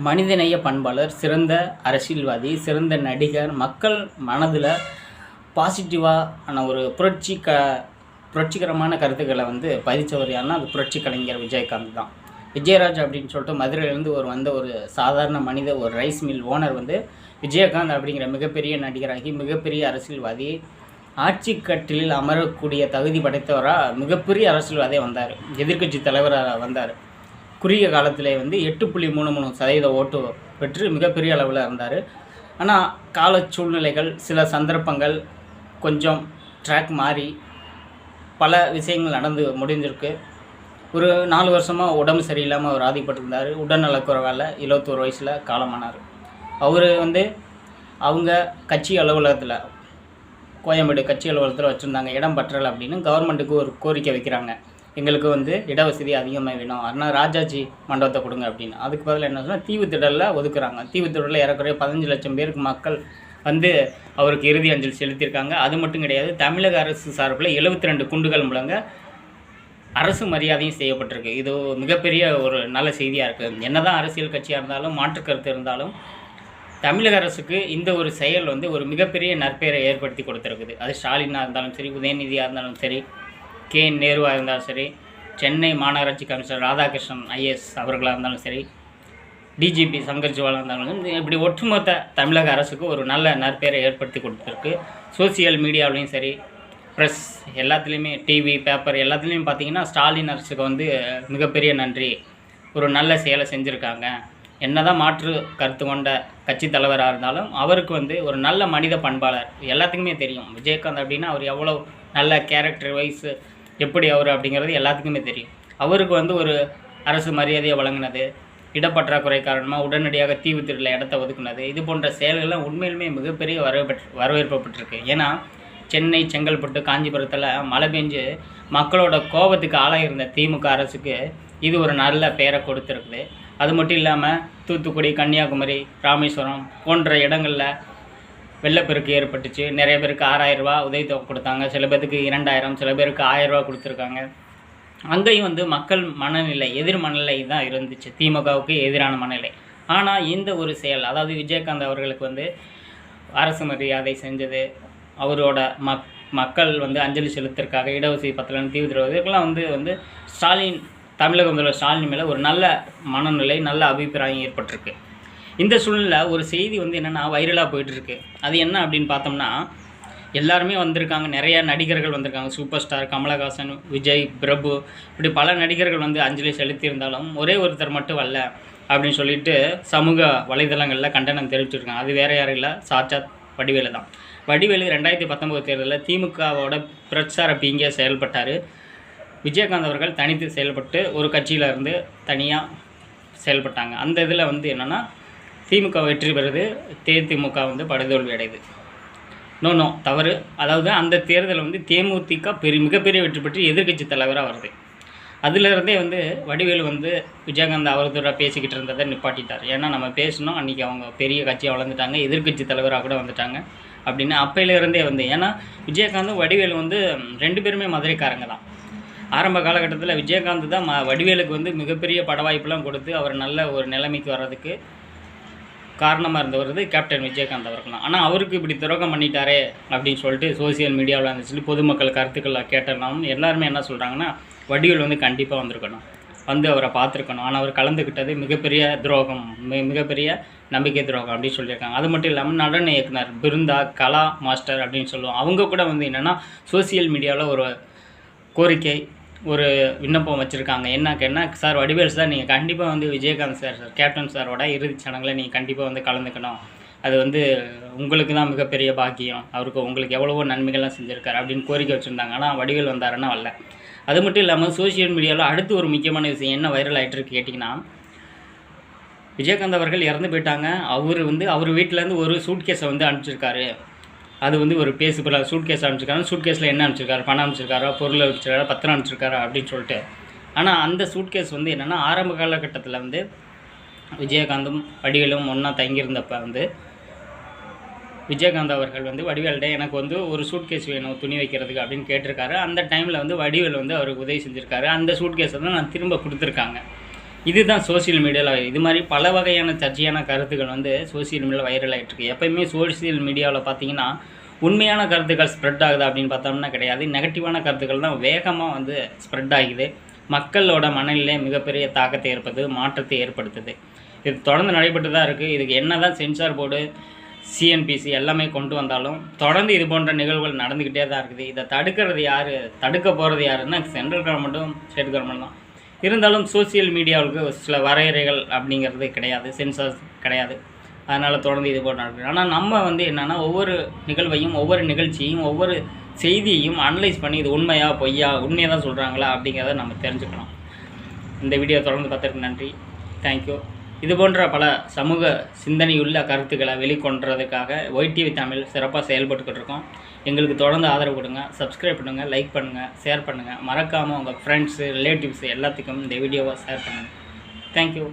மனிதநேய பண்பாளர், சிறந்த அரசியல்வாதி, சிறந்த நடிகர், மக்கள் மனதில் பாசிட்டிவான ஒரு புரட்சிகரமான கருத்துக்களை பதிச்சவர் யாருன்னா அது புரட்சி கலைஞர் விஜயகாந்த் தான். விஜயராஜ் அப்படின்னு சொல்லிட்டு மதுரையிலேருந்து வந்த ஒரு சாதாரண மனித ஒரு ரைஸ் மில் ஓனர் விஜயகாந்த் அப்படிங்கிற மிகப்பெரிய நடிகராகி மிகப்பெரிய அரசியல்வாதி, ஆட்சி கட்டிலில் அமரக்கூடிய தகுதி படைத்தவராக மிகப்பெரிய அரசியல்வாதியாக வந்தார். எதிர்க்கட்சி தலைவராக வந்தார். குறுகிய காலத்தில் 8.33% ஓட்டு பெற்று மிகப்பெரிய அளவில் இருந்தார். ஆனால் கால சூழ்நிலைகள், சில சந்தர்ப்பங்கள் கொஞ்சம் ட்ராக் மாறி பல விஷயங்கள் நடந்து முடிஞ்சிருக்கு. ஒரு 4 வருஷமாக உடம்பு சரியில்லாமல் அவர் ஆதிப்பட்டிருந்தார். உடல்நலக்குறைவால் 21 வயசில் காலமானார். அவர் அவங்க கட்சி அலுவலகத்தில், கோயம்பேடு கட்சி அலுவலகத்தில் வச்சுருந்தாங்க. இடம் பற்றலை அப்படின்னு கவர்மெண்ட்டுக்கு ஒரு கோரிக்கை வைக்கிறாங்க. எங்களுக்கு இடவசதி அதிகமாக வேணும், அதனால் ராஜாஜி மண்டபத்தை கொடுங்க அப்படின்னு. அதுக்கு பதில் என்ன சொன்னால் தீவுத்திடலில் ஒதுக்குறாங்க. தீவுத்திடலில் ஏறக்குறைய 15 லட்சம் பேருக்கு மக்கள் அவருக்கு இறுதி அஞ்சலி செலுத்தியிருக்காங்க. அது மட்டும் கிடையாது, தமிழக அரசு சார்பில் 72 குண்டுகள் முழங்க அரசு மரியாதையும் செய்யப்பட்டிருக்கு. இது மிகப்பெரிய ஒரு நல்ல செய்தியாக இருக்குது. என்னதான் அரசியல் கட்சியாக இருந்தாலும், மாற்றுக்கருத்து இருந்தாலும், தமிழக அரசுக்கு இந்த ஒரு செயல் ஒரு மிகப்பெரிய நற்பெயரை ஏற்படுத்தி கொடுத்துருக்குது. அது ஸ்டாலினாக இருந்தாலும் சரி, உதயநிதியாக இருந்தாலும் சரி, KN நேருவாக இருந்தாலும் சரி, சென்னை மாநகராட்சி கமிஷனர் ராதாகிருஷ்ணன் IAS அவர்களாக இருந்தாலும் சரி, DGP சங்கர் ஜிவாலாக இருந்தாலும், இப்படி ஒட்டுமொத்த தமிழக அரசுக்கு ஒரு நல்ல நற்பெயரை ஏற்படுத்தி கொடுத்துருக்கு. சோசியல் மீடியாவிலையும் சரி, ப்ரெஸ் எல்லாத்துலேயுமே, டிவி, பேப்பர் எல்லாத்துலேயும் பார்த்திங்கன்னா ஸ்டாலின் அரசுக்கு மிகப்பெரிய நன்றி, ஒரு நல்ல செயலை செஞ்சுருக்காங்க. என்னதான் மாற்று கருத்து கொண்ட கட்சி தலைவராக இருந்தாலும் அவருக்கு ஒரு நல்ல மனித பண்பாளர். எல்லாத்துக்குமே தெரியும் விஜயகாந்த் அப்படின்னா அவர் எவ்வளோ நல்ல கேரக்டர் வைஸ் எப்படி அவர் அப்படிங்கிறது எல்லாத்துக்குமே தெரியும். அவருக்கு ஒரு அரசு மரியாதையை வழங்கினது, இடப்பற்றாக்குறை காரணமாக உடனடியாக தீவுத்திடலில் இடத்த ஒதுக்குனது, இது போன்ற செயல்கள்லாம் உண்மையிலுமே மிகப்பெரிய வரவேற்பப்பட்டிருக்கு. ஏன்னா சென்னை, செங்கல்பட்டு, காஞ்சிபுரத்தில் மழை பெஞ்சு மக்களோட கோபத்துக்கு ஆளாகிருந்த திமுக அரசுக்கு இது ஒரு நல்ல பெயரை கொடுத்துருக்குது. அது மட்டும் இல்லாமல் தூத்துக்குடி, கன்னியாகுமரி, ராமேஸ்வரம் போன்ற இடங்களில் வெள்ளப்பெருக்கு ஏற்பட்டுச்சு. நிறைய பேருக்கு 6000 ரூபா உதவித்தொகை கொடுத்தாங்க. சில பேருக்கு 2000, சில பேருக்கு 1000 ரூபா கொடுத்துருக்காங்க. அங்கேயும் மக்கள் மனநிலை எதிர் மனநிலை தான் இருந்துச்சு, திமுகவுக்கு எதிரான மனநிலை. ஆனால் இந்த ஒரு செயல், அதாவது விஜயகாந்த் அவர்களுக்கு அரசு மரியாதை செஞ்சது, அவரோட மக்கள் அஞ்சலி செலுத்திற்காக இடவசதி பத்தலன்னு தீவிர இதெல்லாம் ஸ்டாலின், தமிழக முதல்வர் ஸ்டாலின் மேலே ஒரு நல்ல மனநிலை, நல்ல அபிப்பிராயம் ஏற்பட்டிருக்கு. இந்த சூழ்நிலை ஒரு செய்தி என்னென்னா வைரலாக போயிட்டுருக்கு. அது என்ன அப்படின்னு பார்த்தோம்னா, எல்லாருமே வந்திருக்காங்க, நிறையா நடிகர்கள் வந்திருக்காங்க. சூப்பர் ஸ்டார் கமலஹாசன், விஜய், பிரபு, இப்படி பல நடிகர்கள் அஞ்சலி செலுத்தியிருந்தாலும் ஒரே ஒருத்தர் மட்டும் வரல அப்படின்னு சொல்லிட்டு சமூக வலைதளங்களில் கண்டனம் தெரிவிச்சிருக்காங்க. அது வேறு யாரும் இல்லை, சாட்சாத் வடிவேலு தான். வடிவேலு 2019 தேர்தலில் திமுகவோட பிரச்சார பீங்கே செயல்பட்டார். விஜயகாந்த் அவர்கள் தனித்து செயல்பட்டு ஒரு கட்சியில் இருந்து தனியாக செயல்பட்டாங்க. அந்த இதில் என்னென்னா திமுக வெற்றி பெறுது, தேமுதிக படுதோல்வி அடையுது. நோ தவறு. அதாவது அந்த தேர்தல் தேமுதிக மிகப்பெரிய வெற்றி பெற்று எதிர்க்கட்சி தலைவராக வருது. அதிலிருந்தே வடிவேலு விஜயகாந்த் அவதூறாக பேசிக்கிட்டு இருந்ததை நிப்பாட்டிட்டார். ஏன்னா நம்ம பேசணும், அன்றைக்கி அவங்க பெரிய கட்சியாக வளர்ந்துட்டாங்க, எதிர்க்கட்சி தலைவராக கூட வந்துட்டாங்க அப்படின்னு அப்பையிலேருந்தே ஏன்னா விஜயகாந்தும் வடிவேலு 2 பேருமே மதுரைக்காரங்க தான். ஆரம்ப காலகட்டத்தில் விஜயகாந்த் தான் வடிவேலுக்கு மிகப்பெரிய பட வாய்ப்புலாம் கொடுத்து அவர் நல்ல ஒரு நிலைமைக்கு வர்றதுக்கு காரணமாக இருந்தவர் கேப்டன் விஜயகாந்த் அவர்களாம். ஆனால் அவருக்கு இப்படி துரோகம் பண்ணிட்டாரே அப்படின்னு சொல்லிட்டு சோசியல் மீடியாவில் இருந்துச்சு, பொதுமக்கள் கருத்துக்களை கேட்டனாலும் எல்லாருமே என்ன சொல்கிறாங்கன்னா, வடிவேல் கண்டிப்பாக வந்திருக்கணும், அவரை பார்த்துருக்கணும். ஆனால் அவர் கலந்துக்கிட்டது மிகப்பெரிய துரோகம், மிகப்பெரிய நம்பிக்கை துரோகம் அப்படின்னு சொல்லியிருக்காங்க. அது மட்டும் இல்லாமல் நடன இயக்குனர் பிருந்தா, கலா மாஸ்டர் அப்படின்னு சொல்லுவோம், அவங்க கூட என்னென்னா சோசியல் மீடியாவில் ஒரு கோரிக்கை, ஒரு விண்ணப்பம் வச்சுருக்காங்க. என்ன சார், வடிவேல் சார், நீங்கள் கண்டிப்பாக விஜயகாந்த் சார் கேப்டன் சாரோட இறுதி சடங்கில் நீங்கள் கண்டிப்பாக கலந்துக்கணும், அது உங்களுக்கு தான் மிகப்பெரிய பாக்கியம், அவருக்கு உங்களுக்கு எவ்வளவோ நன்மைகள்லாம் செஞ்சுருக்காரு அப்படின்னு கோரிக்கை வச்சுருந்தாங்க. ஆனால் வடிவேல் வந்தாருன்னா வரல. அது மட்டும் இல்லாமல் சோசியல் மீடியாவில் அடுத்து ஒரு முக்கியமான விஷயம் என்ன வைரல் ஆகிட்டுருக்கு கேட்டிங்கன்னா, விஜயகாந்த் அவர்கள் இறந்து போயிட்டாங்க. அவர் வீட்டிலேருந்து ஒரு சூட்கேஸை அனுப்பிச்சிருக்காரு. அது ஒரு பேசுபொருள் சூட்கேஸ் அனுப்பிச்சிருக்காரு. சூட்கேஸில் என்ன அனுப்பிச்சிருக்காரு, பணம் அனுப்பிச்சிருக்காரா, பொருள் அனுப்பிச்சிருக்காரா, பத்திரம் அனுப்பிச்சிருக்காரா அப்படின்னு சொல்லிட்டு. ஆனால் அந்த சூட்கேஸ் என்னென்னா ஆரம்ப காலகட்டத்தில் விஜயகாந்தும் வடிவேலும் ஒன்றா தங்கியிருந்தப்போ விஜயகாந்த் அவர்கள் வடிவேல்கிட்ட எனக்கு ஒரு சூட்கேஸ் வேணும் துணி வைக்கிறதுக்கு அப்படின்னு கேட்டிருக்காரு. அந்த டைமில் வடிவேல் அவருக்கு உதவி செஞ்சுருக்காரு. அந்த சூட்கேஸை தான் நான் திரும்ப கொடுத்துருக்காங்க. இதுதான் சோசியல் மீடியாவில் இது மாதிரி பல வகையான சர்ச்சையான கருத்துக்கள் வந்து சோசியல் மீடியாவில் வைரல் ஆகிட்டுருக்கு. எப்போயுமே சோசியல் மீடியாவில் பார்த்தீங்கன்னா உண்மையான கருத்துக்கள் ஸ்ப்ரெட் ஆகுதா அப்படின்னு பார்த்தோம்னா கிடையாது. நெகட்டிவான கருத்துக்கள் தான் வேகமாக வந்து ஸ்ப்ரெட் ஆகுது. மக்களோட மனநிலை மிகப்பெரிய தாக்கத்தை மாற்றத்தை ஏற்படுத்துது. இது தொடர்ந்து நடைபெற்று தான் இருக்குது. இதுக்கு என்ன தான் சென்சார் போர்டு, சிஎன்பிசி எல்லாமே கொண்டு வந்தாலும் தொடர்ந்து இது போன்ற நிகழ்வுகள் நடந்துக்கிட்டே தான் இருக்குது. இதை தடுக்க போகிறது யாருன்னா சென்ட்ரல் கவர்மெண்ட்டும் ஸ்டேட் கவர்மெண்ட் தான். இருந்தாலும் சோசியல் மீடியாவுக்கு சில வரையறைகள் அப்படிங்கிறது கிடையாது, சென்சார்ஸ் கிடையாது. அதனால் தொடர்ந்து இது போன்ற நடக்குது. ஆனால் நம்ம வந்து என்னென்னா ஒவ்வொரு நிகழ்வையும், ஒவ்வொரு நிகழ்ச்சியையும், ஒவ்வொரு செய்தியையும் அனலைஸ் பண்ணி இது உண்மையா பொய்யா, உண்மையாக தான் சொல்கிறாங்களா அப்படிங்கிறத நம்ம தெரிஞ்சுக்கணும். இந்த வீடியோ தொடர்ந்து பார்த்ததுக்கு நன்றி. தேங்க்யூ. இது போன்ற பல சமூக சிந்தனையுள்ள கருத்துக்களை வெளிக்கொண்டுறதுக்காக ஒய்டிவி தமிழ் சிறப்பாக செயல்பட்டுக்கிட்டு இருக்கோம். எங்களுக்கு தொடர்ந்து ஆதரவு கொடுங்க. சப்ஸ்கிரைப் பண்ணுங்கள், லைக் பண்ணுங்கள், ஷேர் பண்ணுங்கள். மறக்காமல் உங்கள் ஃப்ரெண்ட்ஸு, ரிலேட்டிவ்ஸு எல்லாத்துக்கும் இந்த வீடியோவை ஷேர் பண்ணுங்கள். தேங்க்யூ.